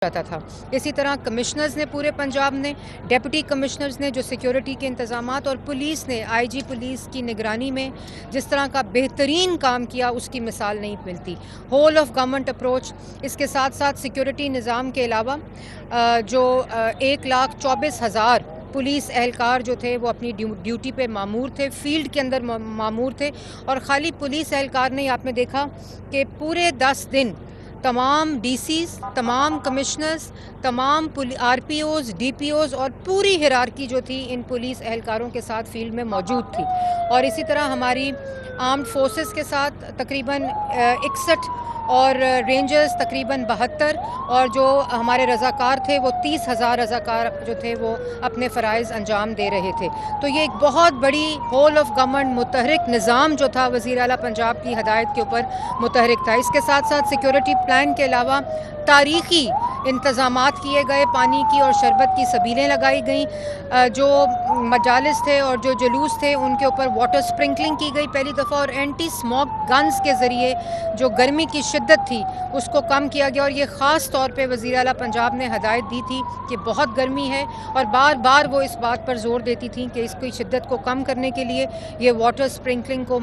जाता था। इसी तरह कमिश्नर्स ने पूरे पंजाब ने, डिप्टी कमिश्नर्स ने जो सिक्योरिटी के इंतजामात और पुलिस ने आईजी पुलिस की निगरानी में जिस तरह का बेहतरीन काम किया उसकी मिसाल नहीं मिलती। होल ऑफ गवर्नमेंट अप्रोच, इसके साथ साथ सिक्योरिटी निज़ाम के अलावा जो 1,24,000 पुलिस एहलकार जो थे वो अपनी ड्यूटी पे मामूर थे, फील्ड के अंदर मामूर थे। और ख़ाली पुलिस एहलकार नहीं, आपने देखा कि पूरे 10 दिन तमाम डीसीज, तमाम कमिश्नर्स, तमाम आरपीओज, डीपीओज और पूरी हिरारकी जो थी इन पुलिस एहलकारों के साथ फील्ड में मौजूद थी। और इसी तरह हमारी आर्म्ड फोर्सेस के साथ तकरीबन 61 और रेंजर्स तकरीबन 72 और जो हमारे रज़ाकार थे वो 30,000 रज़ाकार जो थे वो अपने फ़राइज़ अंजाम दे रहे थे। तो ये एक बहुत बड़ी होल ऑफ गवर्नमेंट मुतहरिक निज़ाम जो था वज़ीर आला पंजाब की हदायत के ऊपर मुतहरिक था। इसके साथ साथ सिक्योरिटी प्लान के अलावा तारीख़ी इंतज़ामात किए गए, पानी की और शरबत की सबीलें लगाई गई, जो मजालिस थे और जो जुलूस थे उनके ऊपर वाटर स्प्रिंकलिंग की गई पहली दफ़ा, और एंटी स्मोक गन्स के ज़रिए जो गर्मी की शिद्दत थी उसको कम किया गया। और ये ख़ास तौर पे वज़ीर आला पंजाब ने हदायत दी थी कि बहुत गर्मी है और बार बार वो इस बात पर ज़ोर देती थी कि इसकी शिद्दत को कम करने के लिए ये वाटर स्प्रिंकलिंग को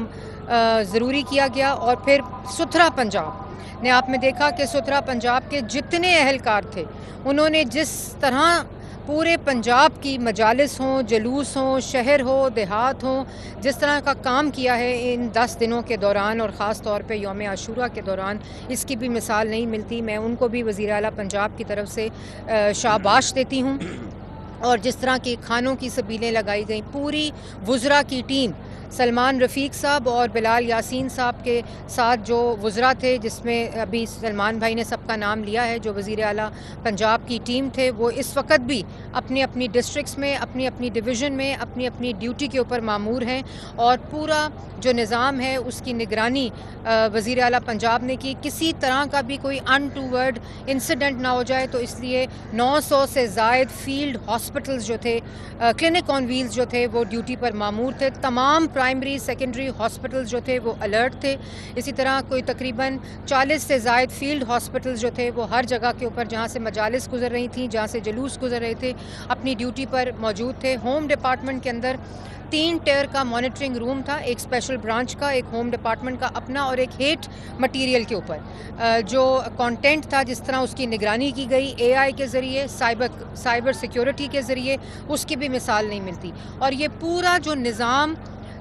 ज़रूरी किया गया। और फिर सुथरा पंजाब ने आपने देखा कि सुथरा पंजाब के जितने एहलकार थे उन्होंने जिस तरह पूरे पंजाब की मजालिस हों, जुलूस हों, शहर हो, देहात हो, जिस तरह का काम किया है इन 10 दिनों के दौरान और ख़ास तौर पे यौम आशूरा के दौरान, इसकी भी मिसाल नहीं मिलती। मैं उनको भी वज़ीर आला पंजाब की तरफ से शाबाश देती हूँ। और जिस तरह की खानों की सबीलें लगाई गई, पूरी वुज़रा की टीम, सलमान रफ़ीक साहब और बिलाल यासीन साहब के साथ जो वुज़रा थे, जिसमें अभी सलमान भाई ने सबका नाम लिया है, जो वज़ीर आला पंजाब की टीम थे, वो इस वक्त भी अपनी अपनी डिस्ट्रिक्ट्स में, अपनी अपनी डिवीज़न में, अपनी अपनी ड्यूटी के ऊपर मामूर हैं। और पूरा जो निज़ाम है उसकी निगरानी वज़ीर आला पंजाब ने की। किसी तरह का भी कोई अनटूवर्ड इंसिडेंट ना हो जाए, तो इसलिए 900 से ज़ायद फील्ड हॉस्पिटल्स जो थे, क्लिनिक ऑन व्हील्स जो थे, वो ड्यूटी पर मामूर थे। तमाम प्राइमरी सेकेंडरी हॉस्पिटल्स जो थे वो अलर्ट थे। इसी तरह कोई तकरीबन 40 से ज़ायद फील्ड हॉस्पिटल्स जो थे वो हर जगह के ऊपर, जहाँ से मजालिस गुजर रही थी, जहाँ से जुलूस गुजर रहे थे, अपनी ड्यूटी पर मौजूद थे। होम डिपार्टमेंट के अंदर 3 टियर का मॉनिटरिंग रूम था, एक स्पेशल ब्रांच का, एक होम डिपार्टमेंट का अपना और एक हेट मटीरियल के ऊपर जो कंटेंट था, जिस तरह उसकी निगरानी की गई एआई के ज़रिए, साइबर सिक्योरिटी के ज़रिए, उसकी भी मिसाल नहीं मिलती। और ये पूरा जो निज़ाम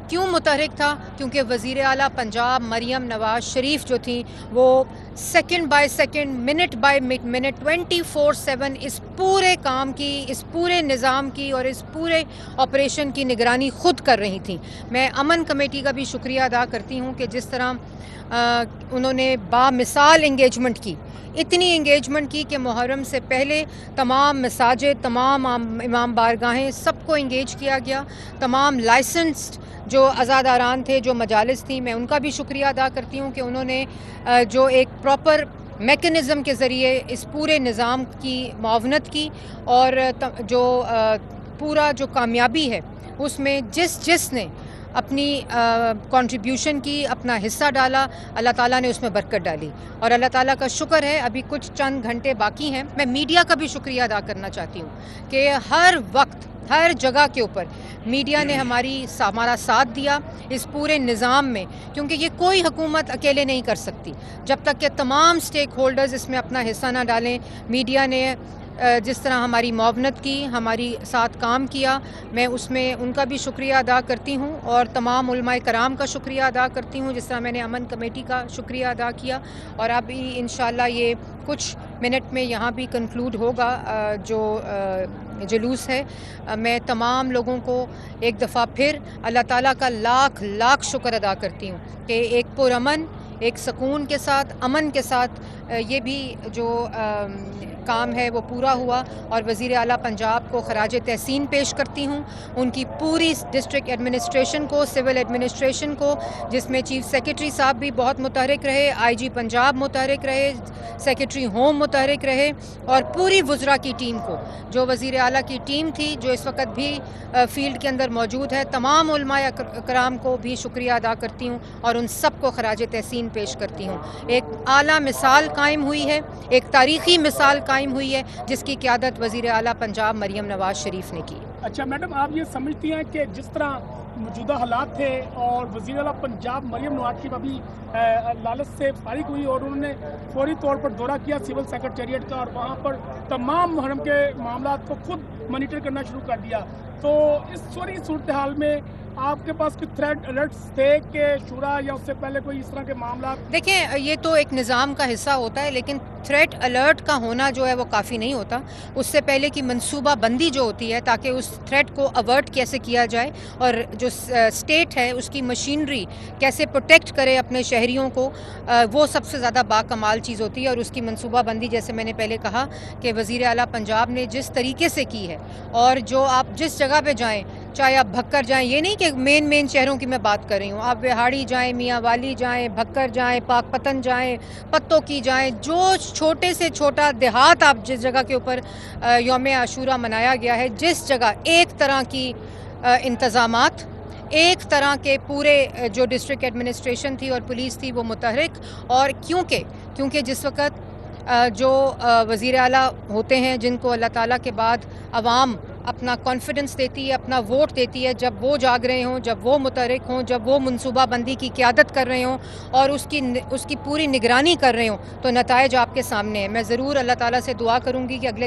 क्यों मुतहरिक था? क्योंकि वज़ीर आला पंजाब मरियम नवाज़ शरीफ जो थी वो second by second, minute by minute, 24/7 इस पूरे काम की, इस पूरे निज़ाम की और इस पूरे ऑपरेशन की निगरानी खुद कर रही थी। मैं अमन कमेटी का भी शुक्रिया अदा करती हूँ कि जिस तरह उन्होंने बामिसाल इंगेजमेंट की, इतनी इंगेजमेंट की कि मुहर्रम से पहले तमाम मसाजिद, तमाम इमाम बारगाहें, सबको इंगेज किया गया। तमाम लाइसेंस्ड जो अज़ादारान थे, जो मजालिस थी, मैं उनका भी शुक्रिया अदा करती हूँ कि उन्होंने जो एक प्रॉपर मेकनिज़म के ज़रिए इस पूरे निज़ाम की मुआवनत की। और जो पूरा जो कामयाबी है उसमें जिसने अपनी कंट्रीब्यूशन की, अपना हिस्सा डाला, अल्लाह ताला ने उसमें बरकत डाली। और अल्लाह ताला का शुक्र है, अभी कुछ चंद घंटे बाकी हैं। मैं मीडिया का भी शुक्रिया अदा करना चाहती हूँ कि हर वक्त, हर जगह के ऊपर मीडिया ने हमारा साथ दिया इस पूरे निज़ाम में, क्योंकि ये कोई हुकूमत अकेले नहीं कर सकती जब तक कि तमाम स्टेक होल्डर्स इसमें अपना हिस्सा ना डालें। मीडिया ने जिस तरह हमारी मुआवनत की, हमारी साथ काम किया, मैं उसमें उनका भी शुक्रिया अदा करती हूँ। और तमाम उलमाए कराम का शुक्रिया अदा करती हूँ, जिस तरह मैंने अमन कमेटी का शुक्रिया अदा किया। और अभी इंशाल्लाह ये कुछ मिनट में यहाँ भी कंक्लूड होगा जो जुलूस है। मैं तमाम लोगों को एक दफ़ा फिर अल्लाह ताला का लाख लाख शुक्र अदा करती हूँ कि एक पुरअमन, एक सुकून के साथ, अमन के साथ ये भी जो काम है वो पूरा हुआ। और वज़ीर आला पंजाब को खराज तहसीन पेश करती हूँ, उनकी पूरी डिस्ट्रिक्ट एडमिनिस्ट्रेशन को, सिविल एडमिनिस्ट्रेशन को, जिसमें चीफ सेक्रेटरी साहब भी बहुत मुतहरिक रहे, आईजी पंजाब मुतहरिक रहे, सेक्रेटरी होम मुतहरिक रहे, और पूरी वुज़रा की टीम को, जो वज़ीर आला की टीम थी, जो इस वक्त भी फील्ड के अंदर मौजूद है, तमाम उलमाए कराम को भी शुक्रिया अदा करती हूँ और उन सब को खराज तहसीन तस्लीन पेश करती हूँ। एक आला मिसाल कायम हुई है, एक तारीखी मिसाल कायम हुई है जिसकी क़यादत वज़ीर आला पंजाब मरियम नवाज़ शरीफ ने की। अच्छा मैडम, आप ये समझती हैं कि जिस तरह मौजूदा हालात थे और वज़ीर आला पंजाब मरियम नवाज़ शरीफ अभी लालच से फारिग हुई और उन्होंने फौरी तौर पर दौरा किया सिविल सेक्रेटेरिएट का और वहाँ पर तमाम मुहर्रम के मामलात को खुद मॉनिटर करना शुरू कर दिया, तो इस सारी सूरत हाल में आपके पास कोई थ्रेट अलर्ट्स थे कि शुरा या उससे पहले कोई इस तरह के मामला? देखें, ये तो एक निज़ाम का हिस्सा होता है, लेकिन थ्रेट अलर्ट का होना जो है वो काफ़ी नहीं होता। उससे पहले की मनसूबा बंदी जो होती है ताकि उस थ्रेट को अवर्ट कैसे किया जाए और जो स्टेट है उसकी मशीनरी कैसे प्रोटेक्ट करे अपने शहरियों को, वो सबसे ज़्यादा बाकमाल चीज़ होती है। और उसकी मनसूबा बंदी जैसे मैंने पहले कहा कि वज़ीर आला पंजाब ने जिस तरीके से की है, और जो आप जिस जगह पे जाएँ, चाहे आप भक्कर जाएँ, ये नहीं कि मेन शहरों की मैं बात कर रही हूँ, आप बिहाड़ी जाएँ, मियाँ वाली जाएँ, भक्कर जाएँ, पाकपतन जाएँ, पत्तों की जाएँ, जो छोटे से छोटा देहात आप जिस जगह के ऊपर यौम आशूरा मनाया गया है, जिस जगह एक तरह की इंतज़ामात, एक तरह के पूरे जो डिस्ट्रिक्ट एडमिनिस्ट्रेशन थी और पुलिस थी वो मुतहरिक। और क्योंकि जिस वक़्त जो वज़ीर आला होते हैं जिनको अल्लाह ताला के बाद आवाम अपना कॉन्फिडेंस देती है, अपना वोट देती है, जब वो जाग रहे हों, जब वो मुतहरिक हों, जब वो मनसूबा बंदी की क़यादत कर रहे हों और उसकी पूरी निगरानी कर रहे हों, तो नताइज आपके सामने है। मैं ज़रूर अल्लाह ताला से दुआ करूँगी कि अगले